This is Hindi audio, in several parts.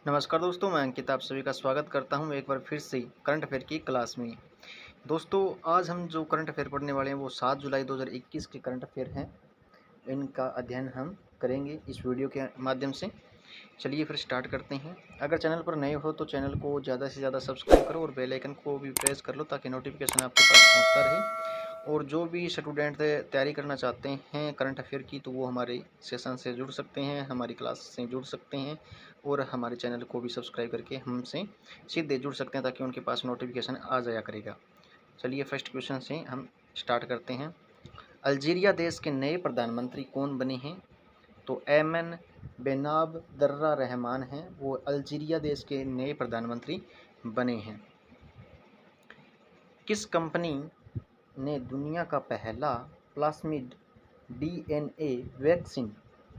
नमस्कार दोस्तों, मैं अंकित आप सभी का स्वागत करता हूं एक बार फिर से करंट अफेयर की क्लास में। दोस्तों, आज हम जो करंट अफेयर पढ़ने वाले हैं वो 7 जुलाई 2021 के करंट अफेयर हैं। इनका अध्ययन हम करेंगे इस वीडियो के माध्यम से। चलिए फिर स्टार्ट करते हैं। अगर चैनल पर नए हो तो चैनल को ज़्यादा से ज़्यादा सब्सक्राइब करो और बेल आइकन को भी प्रेस कर लो ताकि नोटिफिकेशन आपके पास पहुँचता रहे। और जो भी स्टूडेंट तैयारी करना चाहते हैं करंट अफेयर की तो वो हमारे सेशन से जुड़ सकते हैं, हमारी क्लास से जुड़ सकते हैं और हमारे चैनल को भी सब्सक्राइब करके हमसे सीधे जुड़ सकते हैं ताकि उनके पास नोटिफिकेशन आ जाया करेगा। चलिए फर्स्ट क्वेश्चन से हम स्टार्ट करते हैं। अल्जीरिया देश के नए प्रधानमंत्री कौन बने हैं? तो एमन बेनाब दर्रा रहमान हैं, वो अल्जीरिया देश के नए प्रधानमंत्री बने हैं। किस कंपनी ने दुनिया का पहला प्लास्मिड डीएनए वैक्सीन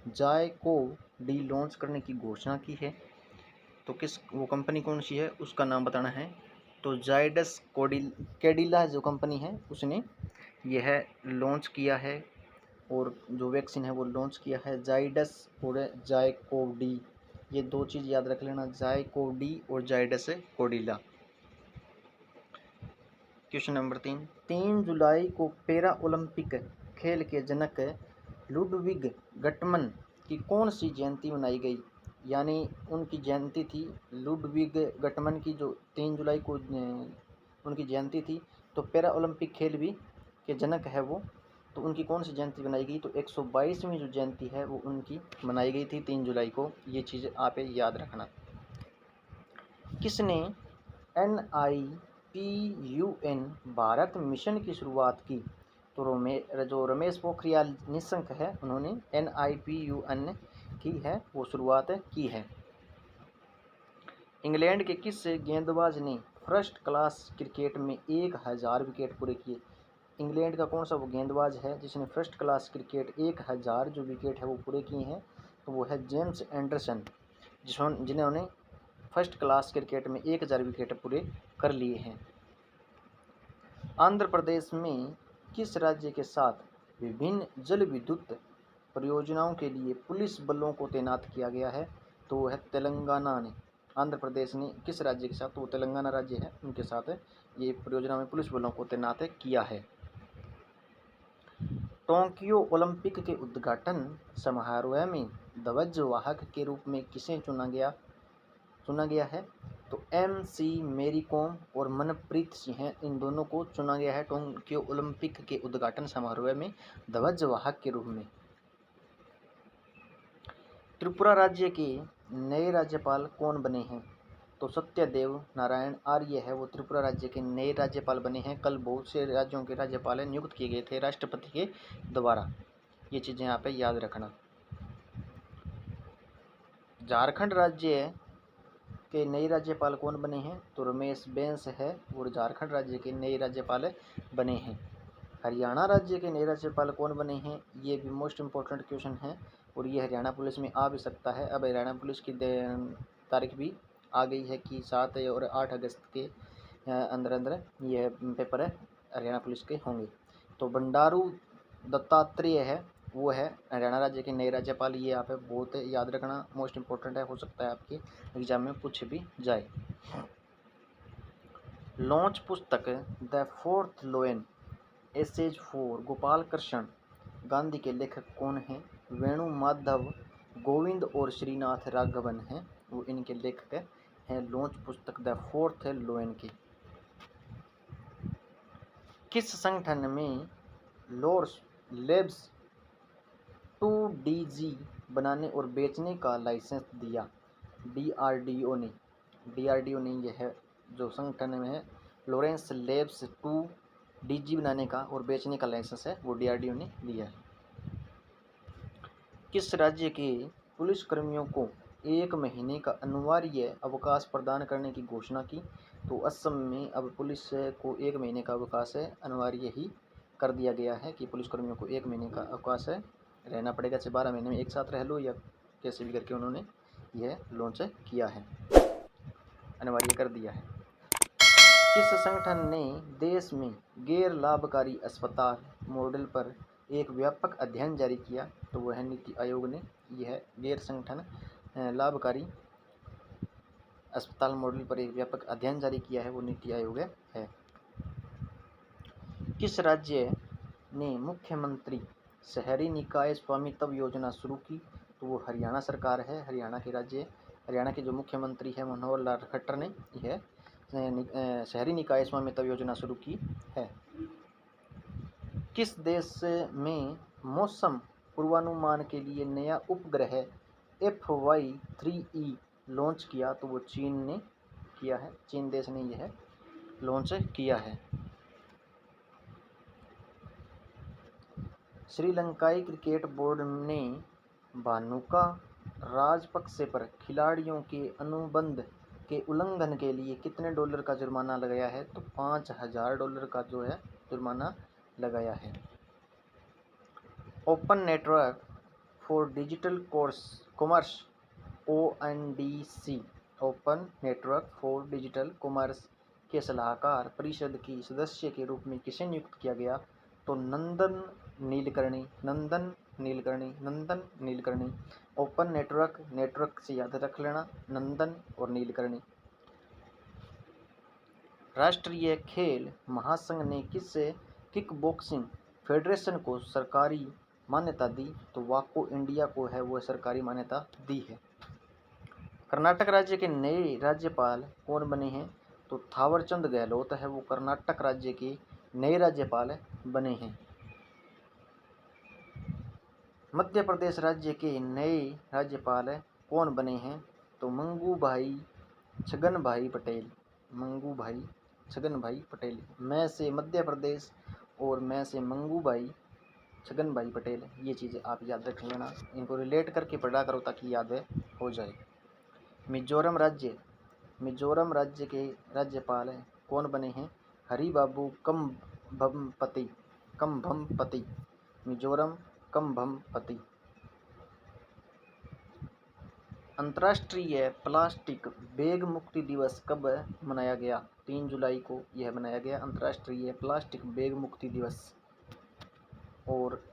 जायकोव-डी लॉन्च करने की घोषणा की है? तो वो कंपनी कौन सी है उसका नाम बताना है। तो जायडस कैडिला जो कंपनी है उसने यह लॉन्च किया है और जो वैक्सीन है वो लॉन्च किया है जायडस और जायकोव-डी। ये दो चीज़ याद रख लेना, जायकोव-डी और जायडस कोडिला। क्वेश्चन नंबर 3 जुलाई को पैरा ओलंपिक खेल के जनक लुडविग गटमन की कौन सी जयंती मनाई गई? यानी उनकी जयंती थी लुडविग गटमन की, जो 3 जुलाई को उनकी जयंती थी। तो पैरा ओलंपिक खेल भी के जनक है वो, तो उनकी कौन सी जयंती मनाई गई? तो 122वीं जो जयंती है वो उनकी मनाई गई थी 3 जुलाई को। ये चीज़ आप याद रखना। किसने NIPUN भारत मिशन की शुरुआत की? तो जो रमेश पोखरियाल निशंक है उन्होंने NIPUN की है वो शुरुआत की है। इंग्लैंड के किस गेंदबाज ने फर्स्ट क्लास क्रिकेट में 1000 विकेट पूरे किए? इंग्लैंड का कौन सा वो गेंदबाज है जिसने फर्स्ट क्लास क्रिकेट 1000 जो विकेट है वो पूरे किए हैं? तो वो है जेम्स एंडरसन, जिन्होंने फर्स्ट क्लास क्रिकेट में 1000 विकेट पूरे कर लिए हैं। आंध्र प्रदेश में किस राज्य के साथ विभिन्न जल विद्युत परियोजनाओं के लिए पुलिस बलों को तैनात किया गया है? तो वह है तेलंगाना ने। आंध्र प्रदेश ने किस राज्य के साथ, तो वो तेलंगाना राज्य है, उनके साथ ये परियोजना में पुलिस बलों को तैनात किया है। टोक्यो ओलंपिक के उद्घाटन समारोह में ध्वजवाहक के रूप में किसे चुना गया है? तो MC मेरी कॉम और मनप्रीत सिंह हैं, इन दोनों को चुना गया है टोक्यो ओलंपिक के उद्घाटन समारोह में ध्वजवाहक के रूप में। त्रिपुरा राज्य के नए राज्यपाल कौन बने हैं? तो सत्यदेव नारायण आर्य है वो त्रिपुरा राज्य के नए राज्यपाल बने हैं। कल बहुत से राज्यों के राज्यपाल नियुक्त किए गए थे राष्ट्रपति के द्वारा। ये चीज़ें यहाँ पे याद रखना। झारखंड राज्य के नए राज्यपाल कौन बने हैं? तो रमेश बैस है और झारखंड राज्य के नए राज्यपाल बने हैं। हरियाणा राज्य के नए राज्यपाल कौन बने हैं? ये भी मोस्ट इम्पोर्टेंट क्वेश्चन है और ये हरियाणा पुलिस में आ भी सकता है। अब हरियाणा पुलिस की तारीख भी आ गई है कि 7 और 8 अगस्त के अंदर अंदर यह पेपर हरियाणा पुलिस के होंगे। तो बंडारू दत्तात्रेय है वो है हरियाणा राज्य के नए राज्यपाल। ये आप बहुत याद रखना, मोस्ट इम्पोर्टेंट है, हो सकता है आपके एग्जाम में पूछ भी जाए। लॉन्च पुस्तक the fourth lion essays for Gopal Krishna Gandhi के लेखक कौन हैं? वेणु माधव गोविंद और श्रीनाथ राघवन हैं, वो इनके लेखक हैं लॉन्च पुस्तक द फोर्थ लोएन की। किस संगठन में लोर्स लेब्स 2DG बनाने और बेचने का लाइसेंस दिया? DRDO ने यह जो संगठन में है लॉरेंस लेब्स 2DG बनाने का और बेचने का लाइसेंस है वो DRDO ने दिया है। किस राज्य के पुलिस कर्मियों को 1 महीने का अनिवार्य अवकाश प्रदान करने की घोषणा की? तो असम में अब पुलिस को 1 महीने का अवकाश अनिवार्य ही कर दिया गया है कि पुलिस कर्मियों को 1 महीने का अवकाश रहना पड़ेगा, चाहे 12 महीने में एक साथ रह लो या कैसे भी करके उन्होंने यह लॉन्च किया है, अनिवार्य कर दिया है। किस संगठन ने देश में गैर लाभकारी अस्पताल मॉडल पर एक व्यापक अध्ययन जारी किया? तो वह नीति आयोग ने। यह गैर संगठन लाभकारी अस्पताल मॉडल पर एक व्यापक अध्ययन जारी किया है वो नीति आयोग है। किस राज्य ने मुख्यमंत्री शहरी निकाय स्वामित्व योजना शुरू की? तो वो हरियाणा सरकार है। हरियाणा के जो मुख्यमंत्री है मनोहर लाल खट्टर ने यह शहरी निकाय स्वामित्व योजना शुरू की है। किस देश में मौसम पूर्वानुमान के लिए नया उपग्रह FY3E लॉन्च किया? तो वो चीन ने किया है। चीन देश ने यह लॉन्च किया है। श्रीलंकाई क्रिकेट बोर्ड ने भानुका राजपक्षे पर खिलाड़ियों के अनुबंध के उल्लंघन के लिए कितने डॉलर का जुर्माना लगाया है? तो $5000 का जो है जुर्माना लगाया है। Open network for digital commerce ONDC open network for digital commerce के सलाहकार परिषद की सदस्य के रूप में किसे नियुक्त किया गया? तो नंदन नीलकर्णी। ओपन नेटवर्क से याद रख लेना, नंदन और नीलकर्णी। राष्ट्रीय खेल महासंघ ने किस किक बॉक्सिंग फेडरेशन को सरकारी मान्यता दी? तो वाको इंडिया को है वो सरकारी मान्यता दी है। कर्नाटक राज्य के नए राज्यपाल कौन बने हैं? तो थावरचंद गहलोत है वो कर्नाटक राज्य के नए राज्यपाल बने हैं। मध्य प्रदेश राज्य के नए राज्यपाल कौन बने हैं? तो मंगूभाई छगनभाई पटेल। मैं से मध्य प्रदेश और मैं से मंगूभाई छगनभाई पटेल, ये चीज़ें आप याद रख लेना, इनको रिलेट करके पढ़ा करो ताकि याद हो जाए। मिजोरम राज्य के राज्यपाल कौन बने हैं? हरिबाबू कम्भमपति। मिजोरम कम्भमपति। अंतर्राष्ट्रीय प्लास्टिक बैग मुक्ति दिवस कब मनाया गया? 3 जुलाई को यह मनाया गया अंतर्राष्ट्रीय प्लास्टिक बैग मुक्ति दिवस। और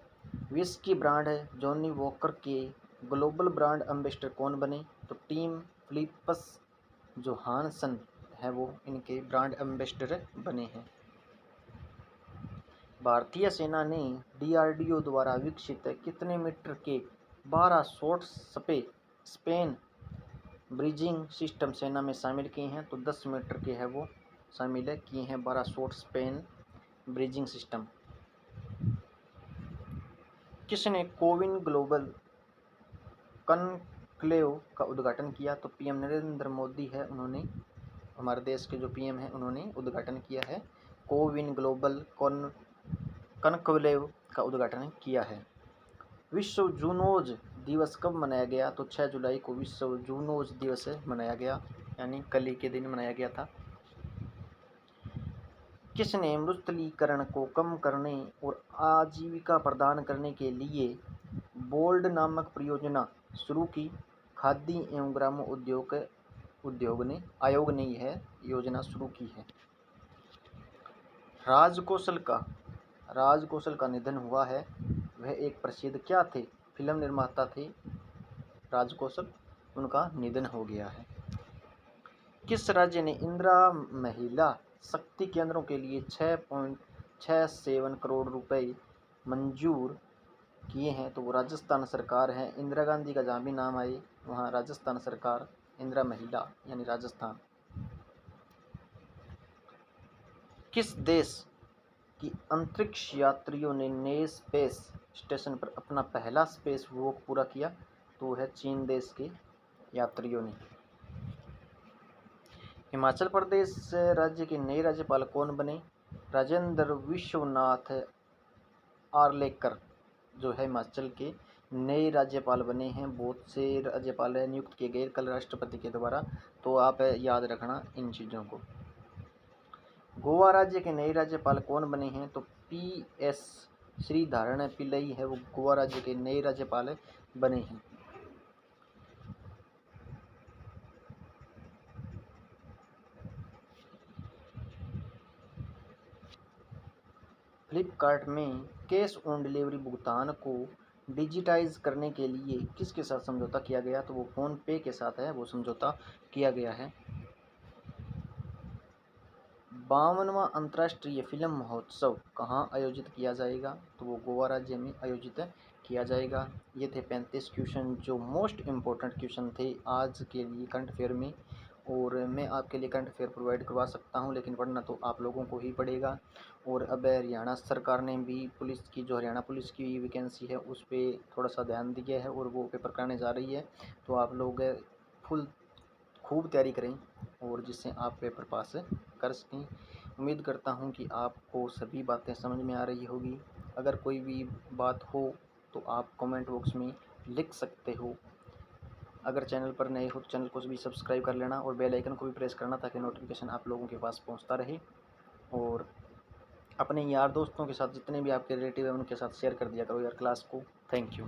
विस्की ब्रांड जॉनी वॉकर के ग्लोबल ब्रांड एम्बेसडर कौन बने? तो टीम फिलिप्स जोहानसन है वो इनके ब्रांड एम्बेसडर बने हैं। भारतीय सेना ने DRDO द्वारा विकसित कितने मीटर के 12 शॉर्ट स्पेन ब्रीजिंग सिस्टम सेना में शामिल किए हैं? तो 10 मीटर के है वो शामिल किए हैं 12 शॉर्ट स्पेन ब्रीजिंग सिस्टम। किसने कोविन ग्लोबल कॉन्क्लेव का उद्घाटन किया? तो PM नरेंद्र मोदी है, उन्होंने हमारे देश के जो PM हैं उन्होंने उद्घाटन किया है कोविन ग्लोबल कॉन्क्लेव का उद्घाटन किया है। विश्व जूनोज दिवस कब मनाया गया? तो 6 जुलाई को विश्व जूनोज दिवस मनाया गया, यानी कल ही के दिन मनाया गया था। किसने मृतलीकरण को कम करने और आजीविका प्रदान करने के लिए बोल्ड नामक परियोजना शुरू की? खादी एवं ग्रामोद्योग आयोग ने यह योजना शुरू की है। राजकौशल का निधन हुआ है। वह एक प्रसिद्ध क्या थे? फिल्म निर्माता थे राजकौशल, उनका निधन हो गया है। किस राज्य ने इंदिरा महिला शक्ति केंद्रों के लिए 6.67 करोड़ रुपए मंजूर किए हैं? तो वो राजस्थान सरकार है। इंदिरा गांधी का जहाँ भी नाम आए वहाँ राजस्थान सरकार, इंदिरा महिला यानी राजस्थान। किस देश की अंतरिक्ष यात्रियों ने नए स्पेस स्टेशन पर अपना पहला स्पेस वॉक पूरा किया? तो वो है चीन देश के यात्रियों ने। हिमाचल प्रदेश राज्य के नए राज्यपाल कौन बने? राजेंद्र विश्वनाथ आर्लेकर जो है हिमाचल के नए राज्यपाल बने हैं। बहुत से राज्यपाल नियुक्त किए गए कल राष्ट्रपति के द्वारा, तो आप याद रखना इन चीज़ों को। गोवा राज्य के नए राज्यपाल कौन बने हैं? तो PS श्रीधरन पिल्लई है वो गोवा राज्य के नए राज्यपाल बने हैं। फ्लिपकार्ट में कैश ऑन डिलीवरी भुगतान को डिजिटाइज करने के लिए किसके साथ समझौता किया गया? तो वो फ़ोन पे के साथ है वो समझौता किया गया है। 52वां अंतर्राष्ट्रीय फिल्म महोत्सव कहाँ आयोजित किया जाएगा? तो वो गोवा राज्य में आयोजित किया जाएगा। ये थे 35 क्वेश्चन जो मोस्ट इम्पोर्टेंट क्वेश्चन थे आज के लिए करंट अफेयर में। और मैं आपके लिए करंट अफेयर प्रोवाइड करवा सकता हूं, लेकिन पढ़ना तो आप लोगों को ही पड़ेगा। और अब हरियाणा सरकार ने भी पुलिस की, जो हरियाणा पुलिस की वैकेंसी है उस पर थोड़ा सा ध्यान दिया है और वो पेपर कराने जा रही है। तो आप लोग फुल खूब तैयारी करें और जिससे आप पेपर पास कर सकें। उम्मीद करता हूं कि आपको सभी बातें समझ में आ रही होगी। अगर कोई भी बात हो तो आप कमेंट बॉक्स में लिख सकते हो। अगर चैनल पर नए हो तो चैनल को भी सब्सक्राइब कर लेना और बेल आइकन को भी प्रेस करना ताकि नोटिफिकेशन आप लोगों के पास पहुंचता रहे। और अपने यार दोस्तों के साथ, जितने भी आपके रिलेटिव हैं, उनके साथ शेयर कर दिया करो यार क्लास को। Thank you.